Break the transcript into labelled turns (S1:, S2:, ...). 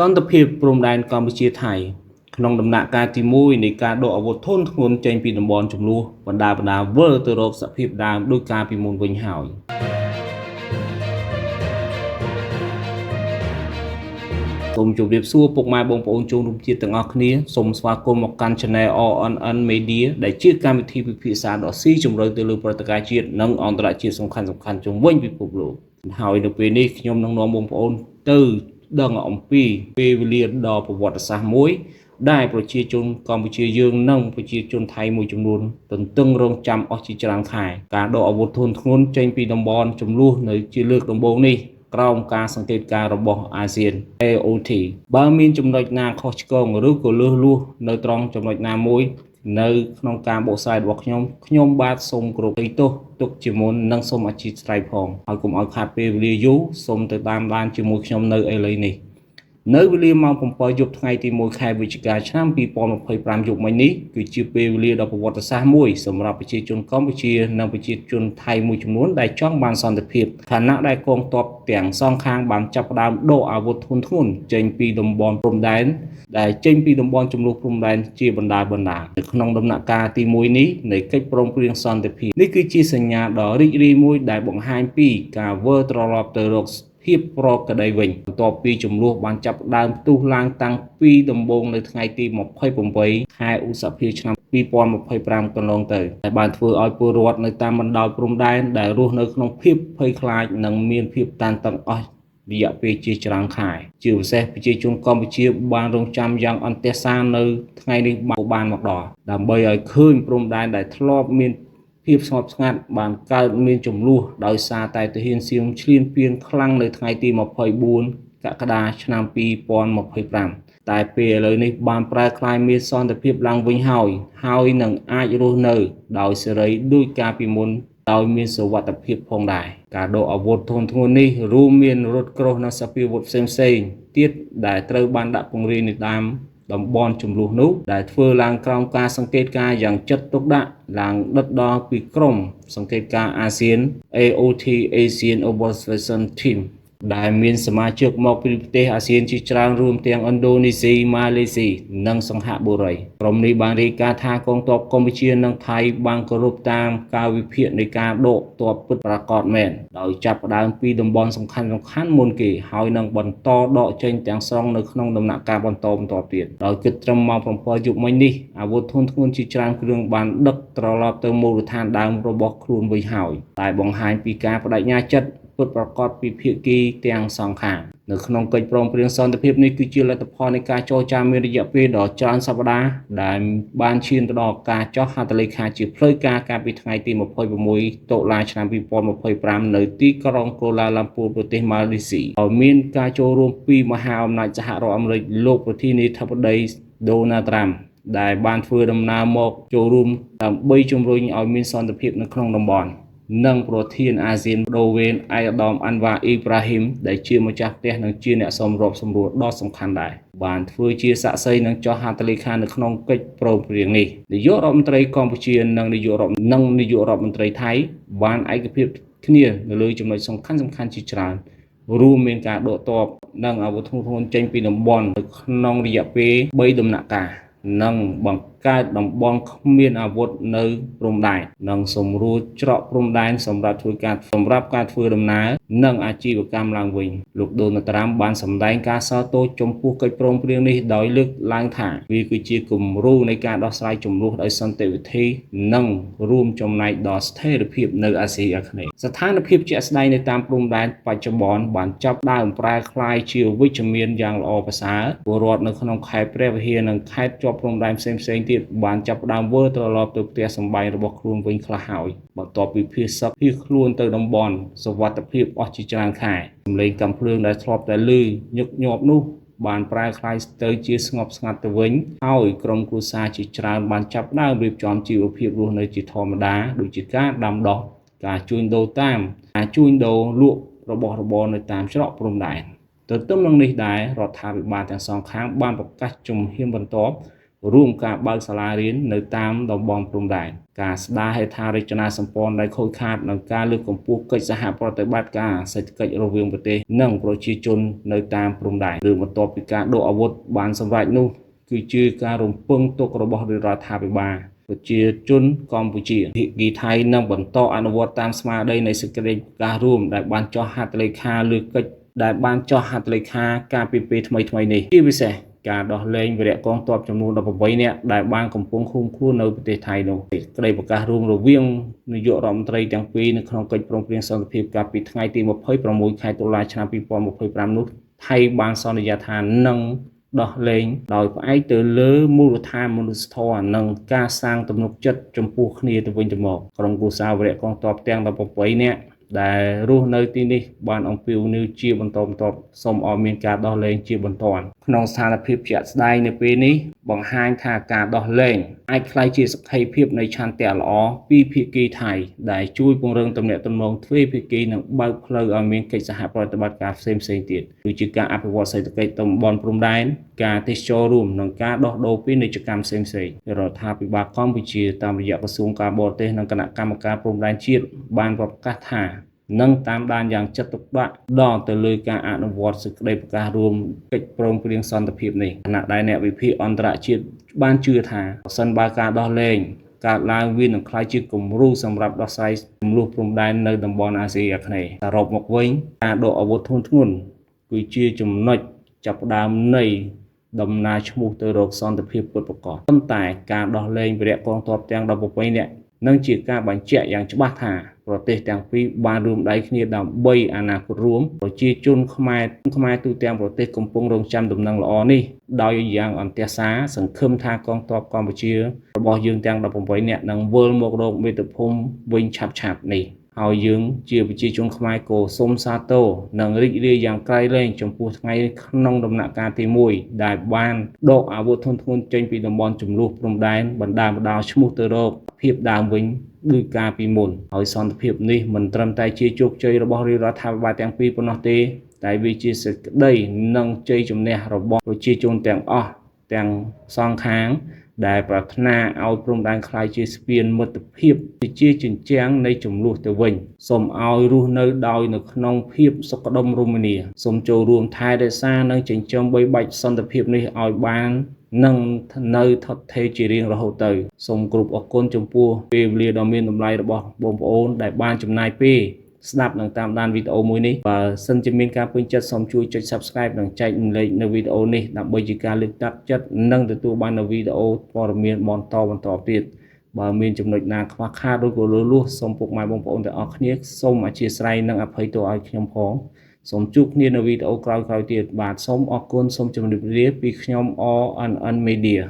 S1: សន្តិភាពព្រំដែនកម្ពុជាថៃក្នុងដំណាក់កាលទី1នៃការដកអាវុធធុនធ្ងន់ចេញពីតំបន់ចំនួនបណ្ដាវិលទៅរកសភាពដើមដោយការពីមុនវិញហើយសូមជម្រាបសួរពុកម៉ែបងប្អូនជនរួមជាតិទាំងអស់គ្នាសូមស្វាគមន៍មកកាន់ Channel RNN Media ដែលជាកម្មវិធីពិភាក្សាដ៏ស៊ីជម្រៅទៅលើព្រឹត្តិការណ៍ជាតិនិងអន្តរជាតិសំខាន់ៗជុំវិញពិភពលោកហើយនៅពេលនេះខ្ញុំនឹងនាំបងប្អូនទៅដឹងអំពីពេលវេលាដ៏ប្រវត្តិសាស្ត្រមួយដែលប្រជាជនកម្ពុជាយើងនិងប្រជាជនថៃមួយចំនួនទន្ទឹងរង់ចាំអស់ជាច្រើនខែការដកអាវុធធុនធ្ងន់ចេញពីតំបន់ចំនួននៅជាលើកដំបូងនេះក្រោមការសង្កេតការណ៍របស់អាស៊ាន AOT បើមានចំណុចណាខុសឆ្គងឬក៏លើសលួសនៅត្រង់ចំណុចណាមួយនៅក្នុងការបកស្រាយរបស់ខ្ញុំបាទសូមគោរពទោសទុកជាមុននិងសូមអធិស្ឋានផងហើយកុំឲ្យខាតពេលវេលាយូរសូមទៅតាមដានជាមួយខ្ញុំនៅឥឡូវនេះនៅវេលាម៉ោង7យប់ថ្ងៃទី1ខែវិច្ឆិកាឆ្នាំ2025យប់មិញនេះគឺជាពេលវេលាដ៏ប្រវត្តិសាស្ត្រមួយសម្រាប់ប្រជាជនកម្ពុជានិងប្រជាជនថៃមួយចំនួនដែលចង់បានសន្តិភាពខណៈដែលកងទ័ពទាំងសងខាងបានចាប់ផ្ដើមដកអាវុធធុនធ្ងន់ចេញពីតំបន់ព្រំដែនដែលចេញពីតំបន់ចំនួនព្រំដែនជាបណ្ដានៅក្នុងដំណាក់កាលទី1នេះនៃកិច្ចព្រមព្រៀងសន្តិភាពនេះគឺជាសញ្ញាដ៏រីករាយមួយដែលបង្ហាញពីការវិលត្រឡប់ទៅរកភាពប្រក្រតីវិញបន្ទាប់ពីចំនួនបានចាប់ផ្ដើមផ្ទុះឡើងតាំងពីដំបូងនៅថ្ងៃទី28ខែឧសភាឆ្នាំ2025កន្លងទៅដែលបានធ្វើឲ្យពលរដ្ឋនៅតាមបណ្ដោយព្រំដែនដែលរស់នៅក្នុងភាពភ័យខ្លាចនិងមានភាពតានតឹងអស់រយៈពេលជាច្រើនខែជាពិសេសប្រជាជនកម្ពុជាបានរងចាំយ៉ាងអន្ទះសារនៅថ្ងៃនេះបានមកដល់ដើម្បីឲ្យឃើញព្រំដែនដែលធ្លាប់មានភាពស្ងប់ស្ងាត់បានកើតមានចំនួនដោយសារតែទាហានសៀមឈ្លានពានខ្លាំងនៅថ្ងៃទី24កក្កដាឆ្នាំ2025តែពេលឥឡូវនេះបានប្រែក្លាយមានសន្តិភាពឡើងវិញហើយនឹងអាចរស់នៅដោយសេរីដោយការពីមុនដោយមានសុវត្ថិភាពផងដែរការដកអាវុធធុនធ្ងន់នេះរួមមានរថក្រោះនិងសព្វាវុធផ្សេងៗទៀតដែលត្រូវបានដាក់ពង្រាយនៅតាមតំបន់ចំនួននោះដែលធ្វើឡើងក្រោមការសង្កេតការណ៍យ៉ាងចិត្តទុកដាក់ឡើងដិតដល់ពីក្រុមសង្កេតការណ៍អាស៊ាន AOT Asian Observation Team ដែលមានសមាជិកមកពីប្រទេសអាស៊ានជាច្រើនរួមទាំងឥណ្ឌូនេស៊ីម៉ាឡេស៊ីនិងសិង្ហបុរីក្រុមនេះបានរាយការណ៍ថាកងទ័ពកម្ពុជានិងថៃបានគោរពតាមការវិភាគនៃការដកទ័ពពិតប្រាកដមែនដោយចាប់ផ្ដើមពីតំបន់សំខាន់មុនគេហើយនឹងបន្តដកចេញទាំងស្រុងនៅក្នុងដំណាក់កាលបន្តទៀតដោយគិតត្រឹមម៉ោង7យប់មិញនេះអាវុធធុនធ្ងន់ជាច្រើនគ្រឿងបានដឹកត្រឡប់ទៅមូលដ្ឋានដើមរបស់ខ្លួនវិញហើយតែបង្ហាញពីការបដិញ្ញាចិត្តពិតប្រាកដពីភាគីទាំងសងខាងនៅក្នុងកិច្ចព្រមព្រៀងសន្តិភាពនេះគឺជាលទ្ធផលនៃការចរចាមានរយៈពេលដ៏ច្រើនសប្តាហ៍ដែលបានឈានទៅដល់ការចុះហត្ថលេខាជាផ្លូវការកាលពីថ្ងៃទី26តុលាឆ្នាំ2025នៅទីក្រុងកូឡាឡាំពូរប្រទេសម៉ាឡេស៊ីដោយមានការចូលរួមពីមហាអំណាចសហរដ្ឋអាមេរិកលោកប្រធានាធិបតីដូណាល់ត្រាំដែលបានធ្វើដំណើរមកចូលរួមដើម្បីជំរុញឲ្យមានសន្តិភាពនៅក្នុងតំបន់និងប្រធានអាស៊ានដូវេនអាយដាមអាន់វ៉ាអ៊ីប្រាហ៊ីមដែលជាម្ចាស់ផ្ទះនិងជាអ្នកសម្របសម្រួលដ៏សំខាន់ដែរបានធ្វើជាសាក្សីនិងចុះហត្ថលេខានៅក្នុងកិច្ចព្រមព្រៀងនេះនាយករដ្ឋមន្ត្រីកម្ពុជានិងនាយករដ្ឋមន្ត្រីថៃបានឯកភាពគ្នានៅលើចំណុចសំខាន់ជាច្រើនរួមមានការដកទ័ពនិងអាវុធធុនធ្ងន់ចេញពីតំបន់នៅក្នុងរយៈពេល3ដំណាក់កាលនិងបង្កើតតំបន់គ្មានអាវុធនៅព្រំដែននិងសម្រួលច្រកព្រំដែនសម្រាប់ការធ្វើដំណើរនិងអាជីវកម្មឡើងវិញលោកដូណាល់ត្រាំបានសម្ដែងការសោទោសចំពោះកិច្ចព្រមព្រៀងនេះដោយលើកឡើងថាវាគឺជាគំរូនៃការដោះស្រាយជម្លោះដោយសន្តិវិធីនិងរួមចំណែកដល់ស្ថិរភាពនៅអាស៊ីអាគ្នេយ៍ស្ថានភាពជាក់ស្ដែងនៅតាមព្រំដែនបច្ចុប្បន្នបានចាប់ផ្ដើមប្រែក្លាយជាវិជ្ជមានយ៉ាងល្អប្រសើរពលរដ្ឋនៅក្នុងខេត្តព្រះវិហារនិងខេត្តជាប់ព្រំដែនផ្សេងៗទៀតបានចាប់ផ្ដើមវិលត្រឡប់ទៅផ្ទះសម្បែងរបស់ខ្លួនវិញខ្លះហើយបន្ទាប់ពីភៀសខ្លួនទៅតំបន់សុវត្ថិភាពអស់ជាច្រើនខែសម្លេងកាំភ្លើងដែលធ្លាប់តែឮញឹកញាប់នោះបានប្រែក្លាយទៅជាស្ងប់ស្ងាត់ទៅវិញហើយក្រុមគ្រួសារជាច្រើនបានចាប់ផ្ដើមរៀបចំជីវភាពរស់នៅជាធម្មតាដូចជាការដាំដុះការជួញដូរលក់របស់របរនៅតាមច្រកព្រំដែនទន្ទឹមនឹងនេះដែររដ្ឋាភិបាលទាំងសងខាងបានប្រកាសជំហានបន្ទាប់ រួមការបើកសាលារៀននៅតាមតំបន់ព្រំដែនការស្ដារហេដ្ឋារចនាសម្ព័ន្ធដែលខូចខាតនិងការលើកកម្ពស់កិច្ចសហប្រតិបត្តិការសេដ្ឋកិច្ចរវាងប្រទេសនិងប្រជាជននៅតាមព្រំដែនឬបន្ទាប់ពីការដកអាវុធបានសម្រេចនោះគឺជាការរំពឹងទុករបស់រដ្ឋាភិបាលប្រជាជនកម្ពុជាភាគីថៃនឹងបន្តអនុវត្តតាមស្មារតីនៃសេចក្តីប្រកាសរួមដែលបានចុះហត្ថលេខាលើកិច្ចដែលបានចុះហត្ថលេខាកាលពីពេលថ្មីៗនេះជាពិសេសការដោះលែងវីរៈកងទ័ពចំនួន18នាក់ដែលបានកំពុងឃុំខ្លួននៅប្រទេសថៃនោះក្តីប្រកាសរួមរវាងនាយករដ្ឋមន្ត្រីទាំងពីរនៅក្នុងកិច្ចព្រមព្រៀងសន្តិភាពកាលពីថ្ងៃទី26ខែតុលាឆ្នាំ2025នោះថៃបានសន្យាថានឹងដោះលែងដោយផ្អែកទៅលើមូលដ្ឋានមនុស្សធម៌និងការសាងទំនុកចិត្តចំពោះគ្នាទៅវិញទៅមកក្រុមគ្រួសារវីរៈកងទ័ពទាំង18នាក់ដែលរស់នៅទីនេះបានអំពាវនាវជាបន្តបន្ទាប់សូមឲ្យមានការដោះលែងជាបន្ទាន់ក្នុងស្ថានភាពជាក់ស្ដែងនៅពេលនេះបង្ហាញថាការដោះលែងអាចក្លាយជាសក្ខីភាពនៃឆន្ទៈល្អពីភាគីថៃដែលជួយពង្រឹងទំនាក់ទំនងទ្វេភាគីនិងបើកផ្លូវឲ្យមានកិច្ចសហប្រតិបត្តិការផ្សេងៗទៀតដូចជាការអភិវឌ្ឍសេដ្ឋកិច្ចតំបន់ព្រំដែនការទេសចររួមនិងការដោះដូរពាណិជ្ជកម្មផ្សេងៗរដ្ឋាភិបាលកម្ពុជាតាមរយៈក្រសួងការបរទេសនិងគណៈកម្មការព្រំដែនជាតិបានប្រកាសថានឹងតាមដានយ៉ាងចិត្តទុកដាក់ដល់ទៅលើការអនុវត្តសេចក្តីប្រកាសរួមកិច្ចព្រមព្រៀងសន្តិភាពនេះខណៈដែលអ្នកវិភាគអន្តរជាតិបានជឿថាប្រសិនបើការដោះលែងកើតឡើងវានឹងក្លាយជាគំរូសម្រាប់ដោះស្រាយជម្លោះព្រំដែននៅតំបន់អាស៊ីអាគ្នេយ៍សរុបមកវិញការដកអាវុធធ្ងន់ធ្ងរគឺជាចំណុចចាប់ផ្ដើមនៃដំណើរឈ្មោះទៅរកសន្តិភាពពិតប្រាកដប៉ុន្តែការដោះលែងវីរៈកងទ័ពទាំង18នាក់នឹងជាការបញ្ជាក់យ៉ាងច្បាស់ថាប្រទេសទាំងពីរបានរួមដៃគ្នាដើម្បីអនាគតរួមប្រជាជនខ្មែរទូទាំងប្រទេសកំពុងរងចាំដំណឹងល្អនេះដោយយ៉ាងអន្ទះសារសង្ឃឹមថាកងទ័ពកម្ពុជារបស់យើងទាំង18នាក់នឹងវិលមករកមាតុភូមិវិញឆាប់ៗនេះហើយយើងជាប្រជាជនខ្មែរក៏សូមសាទរនិងរីករាយយ៉ាងក្រៃលែងចំពោះថ្ងៃក្នុងដំណាក់កាលទី1ដែលបានដកអាវុធធ្ងន់ធ្ងរចេញពីតំបន់ជម្លោះព្រំដែនបណ្ដាឈ្មោះទៅរកភាពដើមវិញដោយការពីមុនហើយសន្តិភាពនេះមិនត្រឹមតែជាជោគជ័យរបស់រដ្ឋាភិបាលទាំងពីរប៉ុណ្ណោះទេតែវាជាសេចក្តីនិងជ័យជំនះរបស់ប្រជាជនទាំងអស់ទាំងសងខាងដែលប្រាថ្នាឲ្យព្រំដែនក្លាយជាស្ពានមិត្តភាពជាជញ្ជាំងនៃចំនួនទៅវិញសូមឲ្យរស់នៅដោយនៅក្នុងភាពសុខដុមរមនាសូមចូលរួមថែរក្សានិងចិញ្ចឹមបីបាច់សន្តិភាពនេះឲ្យបាននឹងនៅថត់ថេរជារៀងរហូតទៅសូមគោរពអរគុណចំពោះពេលវេលាដ៏មានតម្លៃរបស់បងប្អូនដែលបានចំណាយពេលស្ដាប់និងតាមដានវីដេអូមួយនេះបើសិនជាមានការពេញចិត្តសូមជួយចុច Subscribe និងចែករំលែកនៅវីដេអូនេះដើម្បីជាការលើកទឹកចិត្តនិងទទួលបាននូវវីដេអូព័ត៌មានបន្តទៀតបើមានចំណុចណាខ្វះខាតឬក៏លួសសូមពុកម៉ែបងប្អូនទាំងអស់គ្នាសូមអធិស្ឋាននិងអភ័យទោសឲ្យខ្ញុំផងសូមជួបគ្នានៅវីដេអូក្រោយៗទៀតបាទសូមអរគុណសូមជម្រាបលាពីខ្ញុំ RNN Media